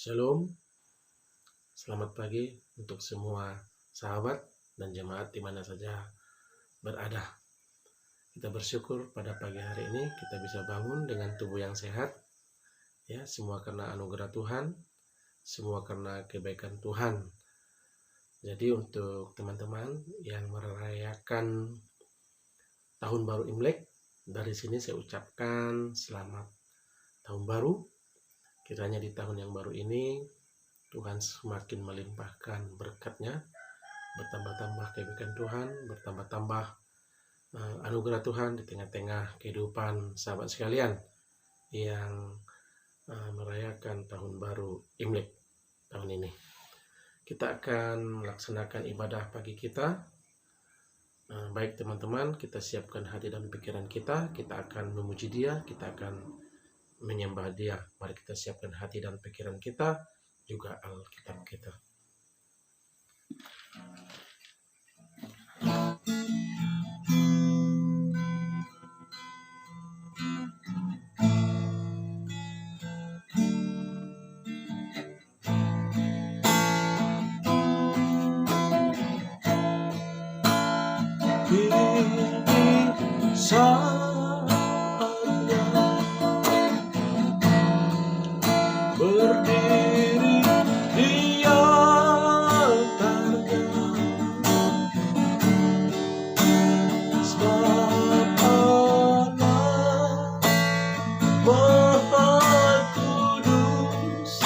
Shalom, selamat pagi untuk semua sahabat dan jemaat di mana saja berada. Kita bersyukur pada pagi hari ini kita bisa bangun dengan tubuh yang sehat. Ya, semua karena anugerah Tuhan, semua karena kebaikan Tuhan. Jadi untuk teman-teman yang merayakan tahun baru Imlek, dari sini saya ucapkan selamat tahun baru. Kiranya di tahun yang baru ini Tuhan semakin melimpahkan berkat-Nya, bertambah-tambah kebaikan Tuhan, bertambah-tambah anugerah Tuhan di tengah-tengah kehidupan sahabat sekalian yang merayakan tahun baru Imlek tahun ini. Kita akan melaksanakan ibadah pagi kita. Baik teman-teman, kita siapkan hati dan pikiran kita akan memuji Dia, kita akan menyembah Dia. Mari kita siapkan hati dan pikiran kita, juga Alkitab kita. Ini saatnya berdiri di altar-Nya, sebab Allah Maha Kudus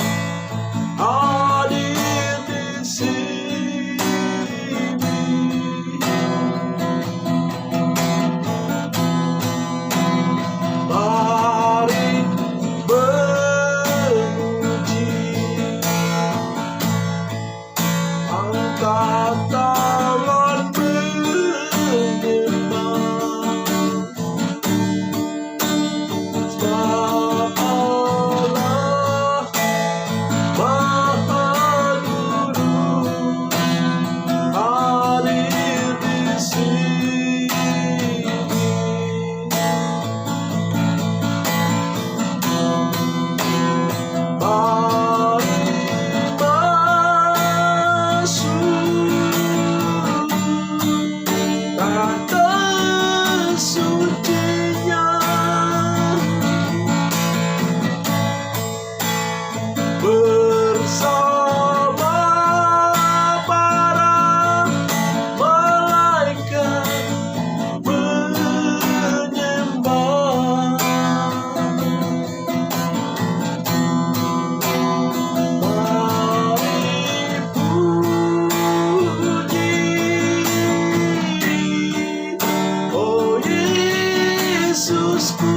hadir di sini. Mari memuji, angkat tangan menyembah, sebab Allah Maha Kudus hadir di sini. Mari masuk tahta suci-Nya, bersama para malaikat menyembah. Mari puji, oh Yesusku.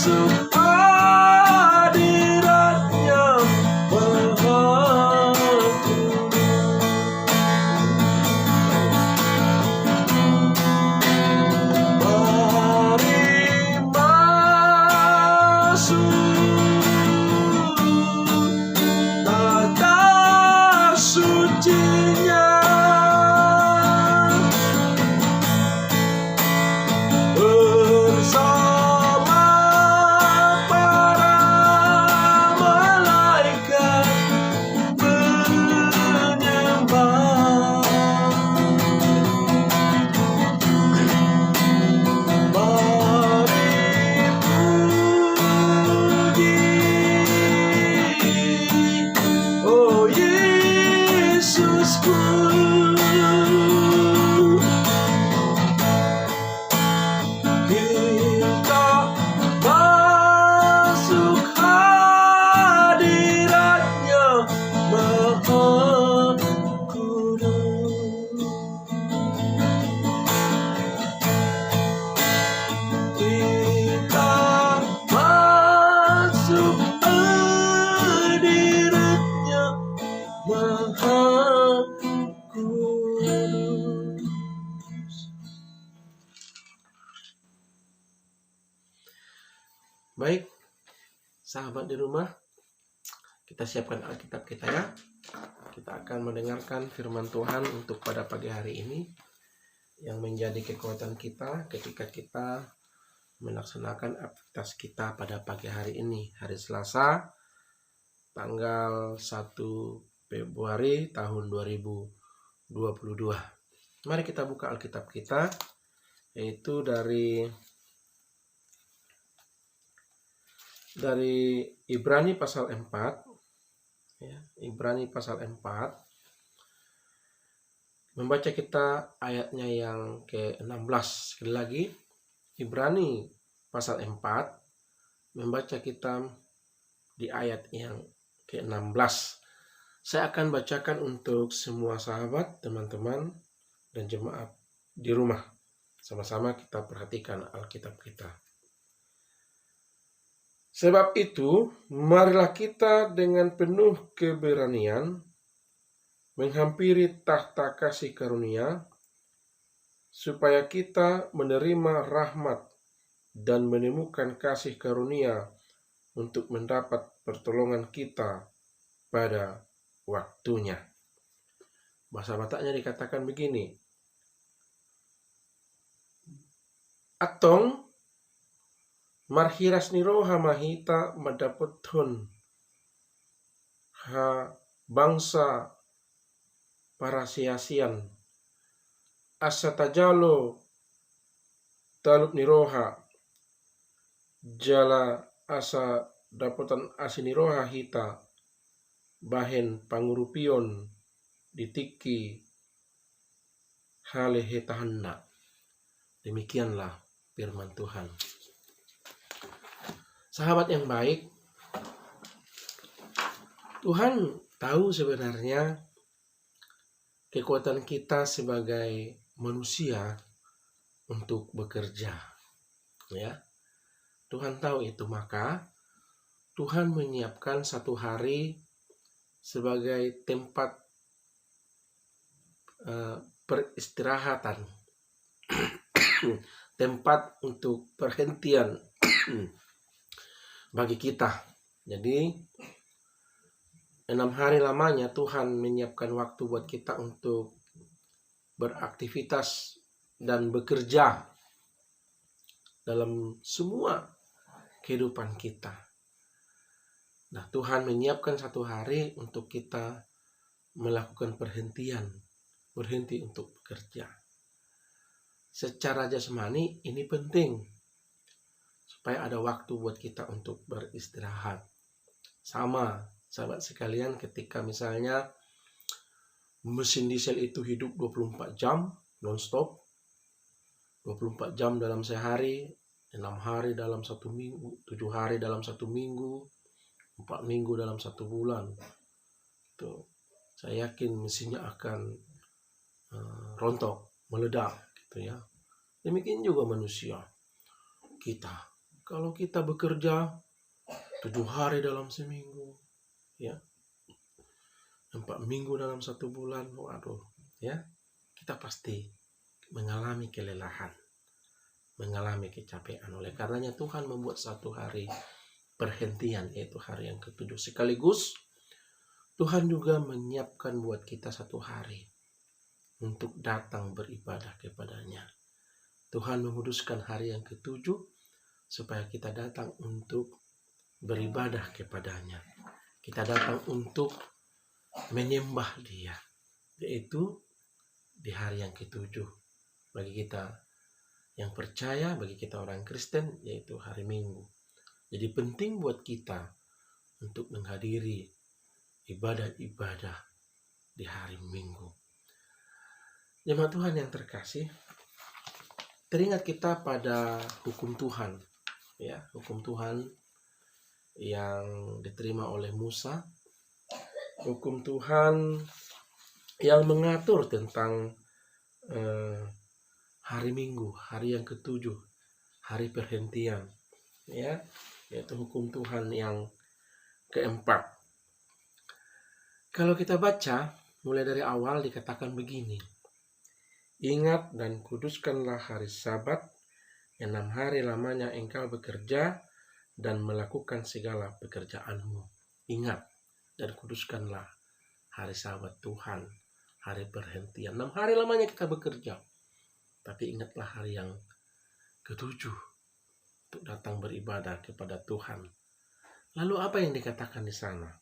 masuk hadiratnya Maha Mari masuk tata sucinya bersama para malaikat penyembah. Mari puji, oh Yesusku. Kita masuk hadiratnya Maha Kudus. Kita masuk hadiratnya Maha Kudus. Baik, sahabat di rumah, kita siapkan Alkitab kita ya. Kita akan mendengarkan firman Tuhan untuk pada pagi hari ini, yang menjadi kekuatan kita ketika kita melaksanakan aktivitas kita pada pagi hari ini, hari Selasa, tanggal 1 Februari tahun 2022. Mari kita buka Alkitab kita, yaitu dari Ibrani pasal 4 ya, Ibrani pasal 4, membaca kita ayatnya yang ke-16. Sekali lagi, Ibrani pasal 4, membaca kita di ayat yang ke-16. Saya akan bacakan untuk semua sahabat, teman-teman, dan jemaat di rumah. Sama-sama kita perhatikan Alkitab kita. Sebab itu, marilah kita dengan penuh keberanian menghampiri tahta kasih karunia, supaya kita menerima rahmat dan menemukan kasih karunia untuk mendapat pertolongan kita pada waktunya. Bahasa Bataknya dikatakan begini, atong marhiras ni roha mahita madapothon ha bangsa para sia-sian asa tajalo talup ni roha jala asa dapotan asini roha hita bahen pangurupion ditiki halehe tahanna. Demikianlah firman Tuhan. Sahabat yang baik, Tuhan tahu sebenarnya kekuatan kita sebagai manusia untuk bekerja. Ya, Tuhan tahu itu, maka Tuhan menyiapkan satu hari sebagai tempat peristirahatan, tempat untuk perhentian bagi kita. Jadi 6 hari lamanya Tuhan menyiapkan waktu buat kita untuk beraktivitas dan bekerja dalam semua kehidupan kita. Nah, Tuhan menyiapkan satu hari untuk kita melakukan berhenti untuk bekerja. Secara jasmani ini penting, supaya ada waktu buat kita untuk beristirahat. Sama, sahabat sekalian, ketika misalnya mesin diesel itu hidup 24 jam non-stop, 24 jam dalam sehari, 6 hari dalam 1 minggu, 7 hari dalam 1 minggu, 4 minggu dalam 1 bulan. Tuh, saya yakin mesinnya akan rontok, meledak gitu ya. Demikian juga manusia kita. Kalau kita bekerja 7 hari dalam seminggu, ya, 4 minggu dalam 1 bulan, waduh, ya, kita pasti mengalami kelelahan, mengalami kecapean. Oleh karenanya Tuhan membuat 1 hari perhentian, yaitu hari yang ke-7. Sekaligus Tuhan juga menyiapkan buat kita 1 hari untuk datang beribadah kepadanya. Tuhan menguduskan hari yang ke-7 supaya kita datang untuk beribadah kepadanya. Kita datang untuk menyembah Dia, yaitu di hari yang ke-7. Bagi kita yang percaya, bagi kita orang Kristen, yaitu hari Minggu. Jadi penting buat kita untuk menghadiri ibadah-ibadah di hari Minggu. Jemaat Tuhan yang terkasih, teringat kita pada hukum Tuhan, ya, hukum Tuhan yang diterima oleh Musa, hukum Tuhan yang mengatur tentang hari Minggu, hari yang ke-7, hari perhentian, ya, yaitu hukum Tuhan yang keempat. Kalau kita baca mulai dari awal dikatakan begini: ingat dan kuduskanlah hari Sabat, 6 hari lamanya engkau bekerja dan melakukan segala pekerjaanmu. Ingat dan kuduskanlah hari Sabat Tuhan, hari perhentian. 6 hari lamanya kita bekerja, tapi ingatlah hari yang ke-7 untuk datang beribadah kepada Tuhan. Lalu apa yang dikatakan di sana?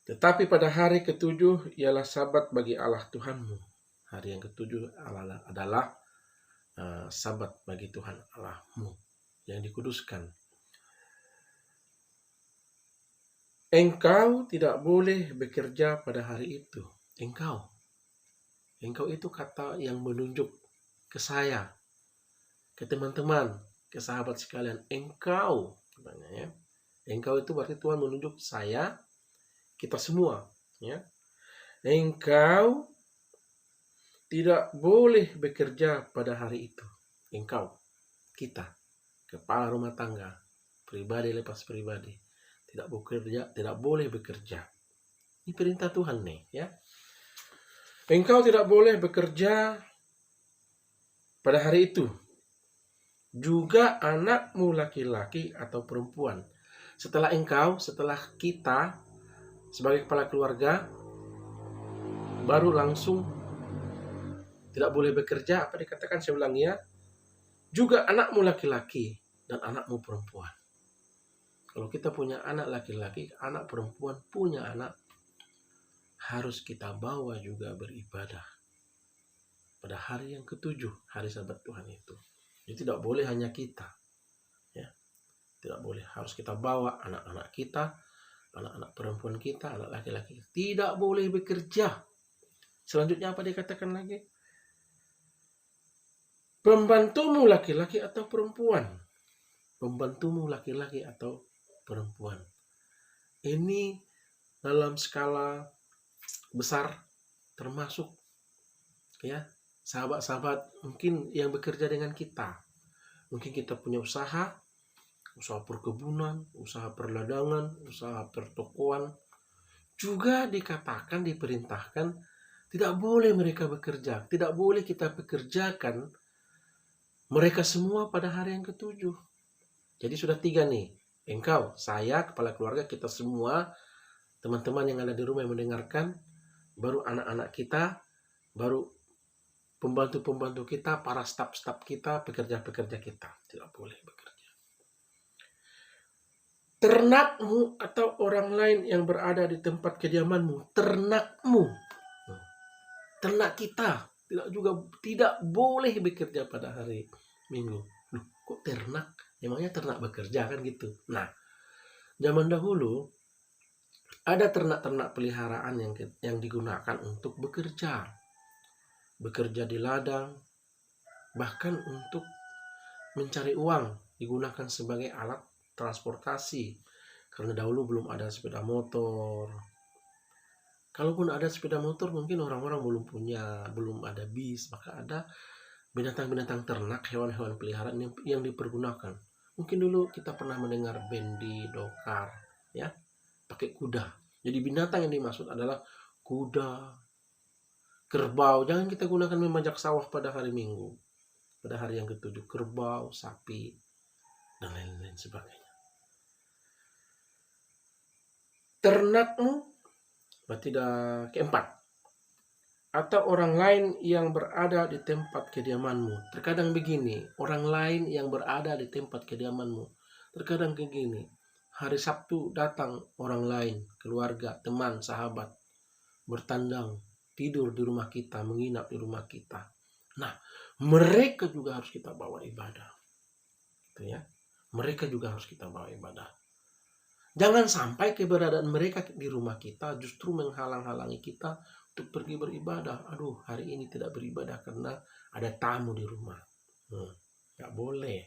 Tetapi pada hari ke-7 ialah Sabat bagi Allah Tuhanmu. Hari yang ke-7 adalah Sabat bagi Tuhan Allahmu yang dikuduskan. Engkau tidak boleh bekerja pada hari itu. Engkau itu kata yang menunjuk ke saya, ke teman-teman, ke sahabat sekalian. Engkau, ya. Engkau itu berarti Tuhan menunjuk saya, kita semua, ya. Engkau tidak boleh bekerja pada hari itu. Engkau, kita, kepala rumah tangga, pribadi lepas pribadi, tidak bekerja, tidak boleh bekerja. Ini perintah Tuhan nih, ya. Engkau tidak boleh bekerja pada hari itu. Juga anakmu laki-laki atau perempuan. Setelah kita sebagai kepala keluarga baru langsung tidak boleh bekerja, apa dikatakan, saya ulangi ya, juga anakmu laki-laki dan anakmu perempuan. Kalau kita punya anak laki-laki, anak perempuan, punya anak, harus kita bawa juga beribadah pada hari yang ke-7, hari Sabat Tuhan itu. Jadi tidak boleh hanya kita, ya, tidak boleh, harus kita bawa anak-anak kita, anak-anak perempuan kita, anak laki-laki, tidak boleh bekerja. Selanjutnya apa dikatakan lagi? Pembantumu laki-laki atau perempuan. Pembantumu laki-laki atau perempuan. Ini dalam skala besar, termasuk, ya, sahabat-sahabat mungkin yang bekerja dengan kita. Mungkin kita punya usaha perkebunan, usaha perladangan, usaha pertokoan. Juga dikatakan, diperintahkan, tidak boleh mereka bekerja. Tidak boleh kita bekerjakan mereka semua pada hari yang ke-7. Jadi sudah 3 nih. Engkau, saya, kepala keluarga, kita semua, teman-teman yang ada di rumah yang mendengarkan, baru anak-anak kita, baru pembantu-pembantu kita, para staf-staf kita, pekerja-pekerja kita. Tidak boleh bekerja. Ternakmu atau orang lain yang berada di tempat kediamanmu, ternakmu, ternak kita, tidak boleh bekerja pada hari Minggu. Loh, kok ternak? Emangnya ternak bekerja kan gitu? Nah, zaman dahulu ada ternak-ternak peliharaan yang digunakan untuk bekerja di ladang, bahkan untuk mencari uang, digunakan sebagai alat transportasi. Karena dahulu belum ada sepeda motor. Kalaupun ada sepeda motor, mungkin orang-orang belum ada bis, maka ada binatang-binatang ternak, hewan-hewan peliharaan yang dipergunakan. Mungkin dulu kita pernah mendengar bendi, dokar, ya, pakai kuda. Jadi binatang yang dimaksud adalah kuda, kerbau. Jangan kita gunakan memajak sawah pada hari Minggu. Pada hari yang ketujuh, kerbau, sapi, dan lain-lain sebagainya. Ternakmu, berarti keempat, atau orang lain yang berada di tempat kediamanmu. Terkadang begini, orang lain yang berada di tempat kediamanmu. Terkadang begini, hari Sabtu datang orang lain, keluarga, teman, sahabat, bertandang, tidur di rumah kita, menginap di rumah kita. Nah, mereka juga harus kita bawa ibadah. Gitu ya. Mereka juga harus kita bawa ibadah. Jangan sampai keberadaan mereka di rumah kita justru menghalang-halangi kita untuk pergi beribadah. Aduh, hari ini tidak beribadah karena ada tamu di rumah. Tidak boleh.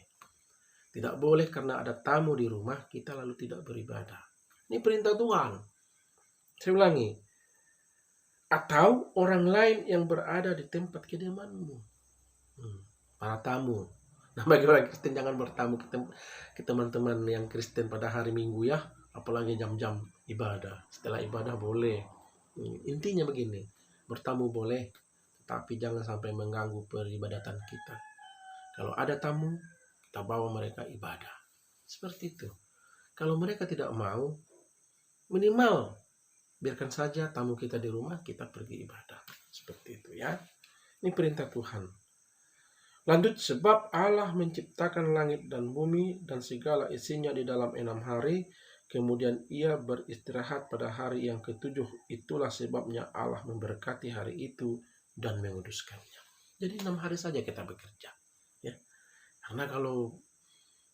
Tidak boleh karena ada tamu di rumah kita lalu tidak beribadah. Ini perintah Tuhan. Saya ulangi. Atau orang lain yang berada di tempat kediamanmu. Para tamu. Nah, bagi orang Kristen jangan bertamu ke teman-teman yang Kristen pada hari Minggu ya. Apalagi jam-jam ibadah. Setelah ibadah boleh. Intinya begini, bertamu boleh, tapi jangan sampai mengganggu peribadatan kita. Kalau ada tamu, kita bawa mereka ibadah. Seperti itu. Kalau mereka tidak mau, minimal biarkan saja tamu kita di rumah, kita pergi ibadah. Seperti itu ya. Ini perintah Tuhan. Lanjut, sebab Allah menciptakan langit dan bumi dan segala isinya di dalam 6 hari, kemudian ia beristirahat pada hari yang ketujuh. Itulah sebabnya Allah memberkati hari itu dan menguduskannya. Jadi 6 hari saja kita bekerja. Ya. Karena kalau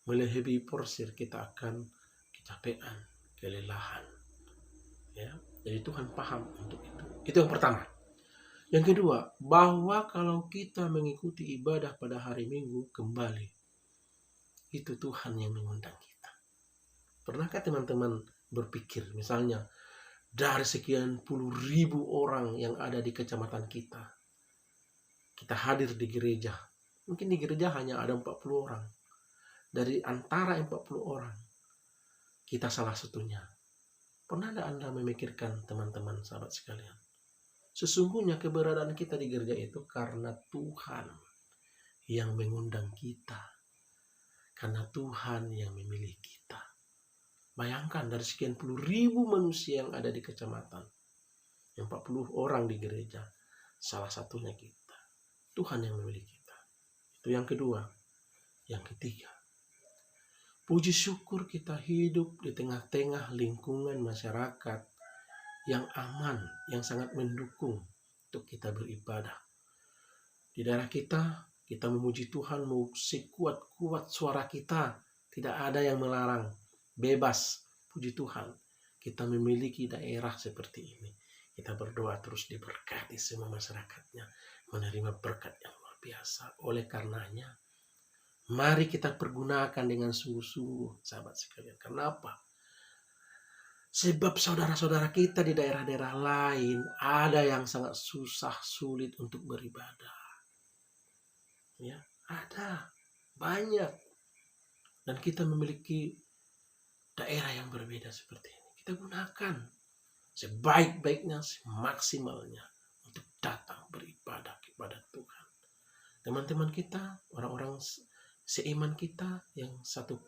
melebihi porsir kita akan kecapean, kelelahan. Ya. Jadi Tuhan paham untuk itu. Itu yang pertama. Yang kedua, bahwa kalau kita mengikuti ibadah pada hari Minggu kembali, itu Tuhan yang mengundang kita. Pernahkah teman-teman berpikir, misalnya dari sekian puluh ribu orang yang ada di kecamatan kita hadir di gereja. Mungkin di gereja hanya ada 40 orang. Dari antara 40 orang, kita salah satunya. Pernah tidak Anda memikirkan, teman-teman, sahabat sekalian? Sesungguhnya keberadaan kita di gereja itu karena Tuhan yang mengundang kita. Karena Tuhan yang memilih kita. Bayangkan dari sekian puluh ribu manusia yang ada di kecamatan, 40 orang di gereja, salah satunya kita. Tuhan yang memilih kita. Itu yang kedua. Yang ketiga, puji syukur kita hidup di tengah-tengah lingkungan masyarakat yang aman, yang sangat mendukung untuk kita beribadah. Di daerah kita memuji Tuhan, mau sekuat-kuat suara kita, tidak ada yang melarang. Bebas, puji Tuhan. Kita memiliki daerah seperti ini. Kita berdoa terus diberkati semua masyarakatnya, menerima berkat yang luar biasa. Oleh karenanya, mari kita pergunakan dengan sungguh-sungguh, sahabat sekalian. Kenapa? Sebab saudara-saudara kita di daerah-daerah lain ada yang sangat susah, sulit untuk beribadah. Ya, ada banyak. Dan kita memiliki daerah yang berbeda seperti ini. Kita gunakan sebaik-baiknya, semaksimalnya untuk datang beribadah kepada Tuhan. Teman-teman kita, orang-orang seiman kita yang satu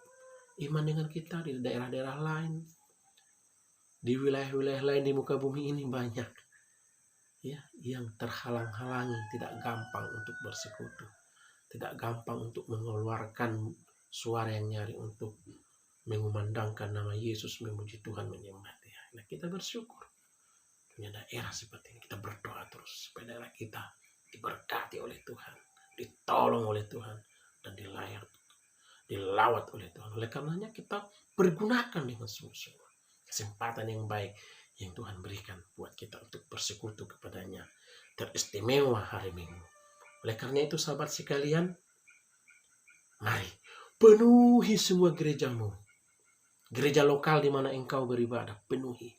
iman dengan kita di daerah-daerah lain, di wilayah-wilayah lain di muka bumi ini banyak ya yang terhalang-halangi, tidak gampang untuk bersekutu, tidak gampang untuk mengeluarkan suara yang nyaring untuk mengumandangkan nama Yesus, memuji Tuhan, menyembah Dia. Nah, kita bersyukur punya daerah seperti ini. Kita berdoa terus supaya daerah kita diberkati oleh Tuhan, ditolong oleh Tuhan, dan dilawat oleh Tuhan. Oleh karenanya kita pergunakan dengan sungguh-sungguh kesempatan yang baik yang Tuhan berikan buat kita untuk bersekutu kepadanya, teristimewa hari Minggu. Oleh karena itu, sahabat sekalian, mari penuhi semua gerejamu. Gereja lokal di mana engkau beribadah, penuhi.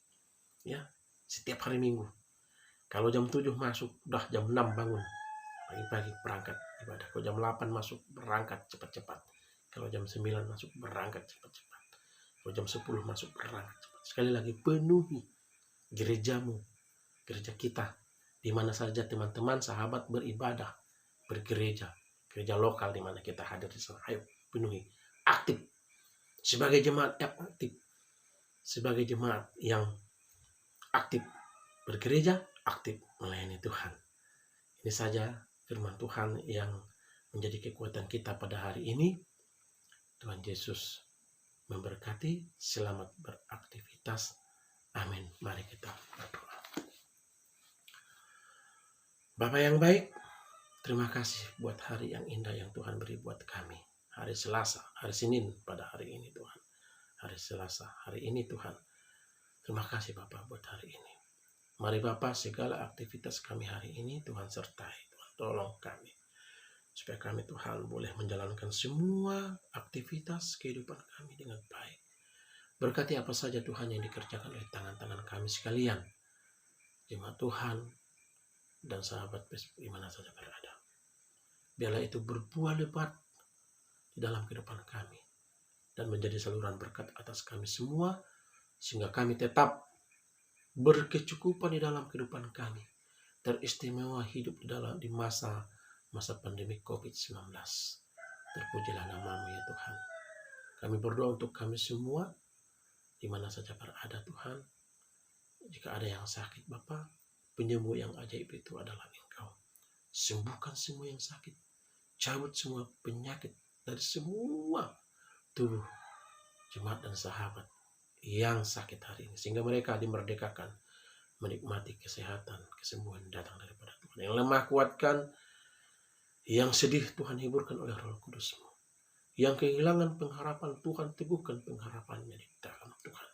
Ya, setiap hari Minggu. Kalau jam 7 masuk, udah jam 6 bangun. Pagi-pagi berangkat ibadah. Kalau jam 8 masuk, berangkat cepat-cepat. Kalau jam 9 masuk, berangkat cepat-cepat. Kalau jam 10 masuk, berangkat cepat. Sekali lagi, penuhi gerejamu, gereja kita, di mana saja teman-teman, sahabat beribadah, bergereja, gereja lokal di mana kita hadir di sana. Ayo, penuhi, aktif. Sebagai jemaat yang aktif, sebagai jemaat yang aktif bergereja, aktif melayani Tuhan. Ini saja firman Tuhan yang menjadi kekuatan kita pada hari ini. Tuhan Yesus memberkati. Selamat beraktivitas. Amin. Mari kita berdoa. Bapa yang baik, terima kasih buat hari yang indah yang Tuhan beri buat kami. Hari Selasa, hari Senin pada hari ini Tuhan. Hari Selasa, hari ini Tuhan. Terima kasih Bapak buat hari ini. Mari Bapak, segala aktivitas kami hari ini Tuhan sertai. Tuhan tolong kami. Supaya kami Tuhan boleh menjalankan semua aktivitas kehidupan kami dengan baik. Berkati apa saja Tuhan yang dikerjakan oleh tangan-tangan kami sekalian. Jemaat Tuhan dan sahabat Facebook di mana saja berada. Biarlah itu berbuah lebat di dalam kehidupan kami. Dan menjadi saluran berkat atas kami semua. Sehingga kami tetap berkecukupan di dalam kehidupan kami, teristimewa hidup di masa pandemi COVID-19. Terpujilah nama-Mu ya Tuhan. Kami berdoa untuk kami semua, di mana saja berada Tuhan. Jika ada yang sakit Bapa, penyembuh yang ajaib itu adalah Engkau. Sembuhkan semua yang sakit, cabut semua penyakit dari semua tubuh jemaat dan sahabat yang sakit hari ini, sehingga mereka dimerdekakan menikmati kesehatan, kesembuhan datang daripada Tuhan. Yang lemah kuatkan, yang sedih Tuhan hiburkan oleh Roh Kudus-Mu. Yang kehilangan pengharapan Tuhan teguhkan pengharapannya di dalam Tuhan.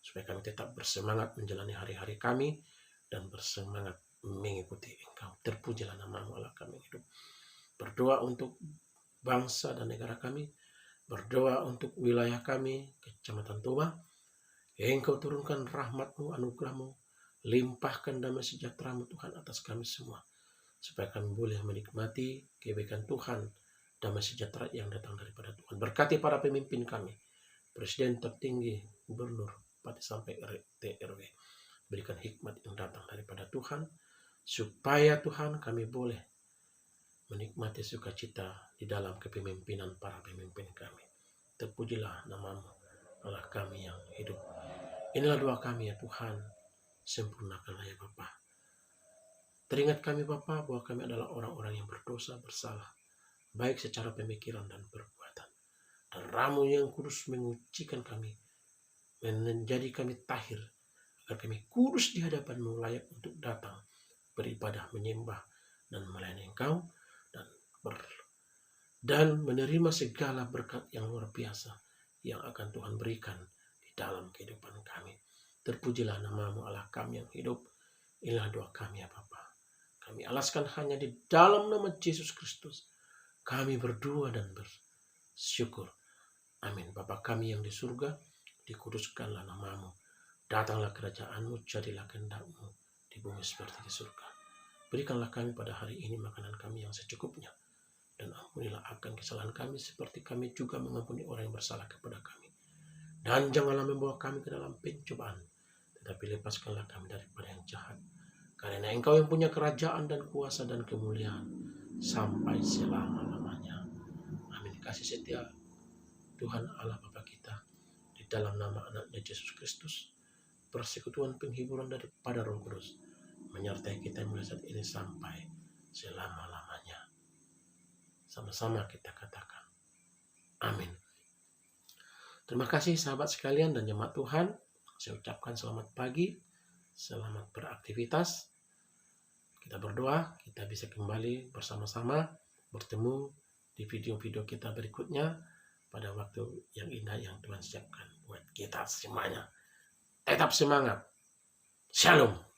Supaya kami tetap bersemangat menjalani hari-hari kami dan bersemangat mengikuti Engkau. Terpujilah nama-Mu Allah kami hidup. Berdoa untuk bangsa dan negara kami, berdoa untuk wilayah kami, Kecamatan Toba. Engkau turunkan rahmat-Mu, anugerah-Mu, limpahkan damai sejahtera-Mu Tuhan atas kami semua. Supaya kami boleh menikmati kebaikan Tuhan, damai sejahtera yang datang daripada Tuhan. Berkati para pemimpin kami, Presiden tertinggi, Gubernur, Bupati sampai RT RW. Berikan hikmat yang datang daripada Tuhan, supaya Tuhan kami boleh menikmati sukacita di dalam kepemimpinan para pemimpin kami. Terpujilah nama-Mu, Allah kami yang hidup. Inilah doa kami ya Tuhan, sempurnakanlah ya Bapa. Teringat kami Bapa bahwa kami adalah orang-orang yang berdosa, bersalah, baik secara pemikiran dan perbuatan. Dan Ramu yang kudus mengucikan kami, menjadi kami tahir, agar kami kudus di hadapan-Mu, layak untuk datang, beribadah, menyembah, dan melayani Engkau, dan menerima segala berkat yang luar biasa yang akan Tuhan berikan di dalam kehidupan kami. Terpujilah nama-Mu Allah kami yang hidup. Inilah doa kami ya Bapa. Kami alaskan hanya di dalam nama Yesus Kristus. Kami berdoa dan bersyukur. Amin. Bapa kami yang di surga, dikuduskanlah nama-Mu. Datanglah kerajaan-Mu, jadilah kehendak-Mu di bumi seperti di surga. Berikanlah kami pada hari ini makanan kami yang secukupnya. Dan ampunilah akan kesalahan kami seperti kami juga mengampuni orang yang bersalah kepada kami. Dan janganlah membawa kami ke dalam pencobaan, tetapi lepaskanlah kami daripada yang jahat. Karena Engkau yang punya kerajaan dan kuasa dan kemuliaan sampai selama-lamanya. Amin. Kasih setia Tuhan Allah Bapa kita di dalam nama anaknya Yesus Kristus, persekutuan penghiburan daripada Roh Kudus menyertai kita mulai saat ini sampai selama-lamanya. Sama-sama kita katakan amin. Terima kasih sahabat sekalian dan jemaat Tuhan. Saya ucapkan selamat pagi, selamat beraktivitas. Kita berdoa, kita bisa kembali bersama-sama bertemu di video-video kita berikutnya pada waktu yang indah yang Tuhan siapkan buat kita semuanya. Tetap semangat. Shalom.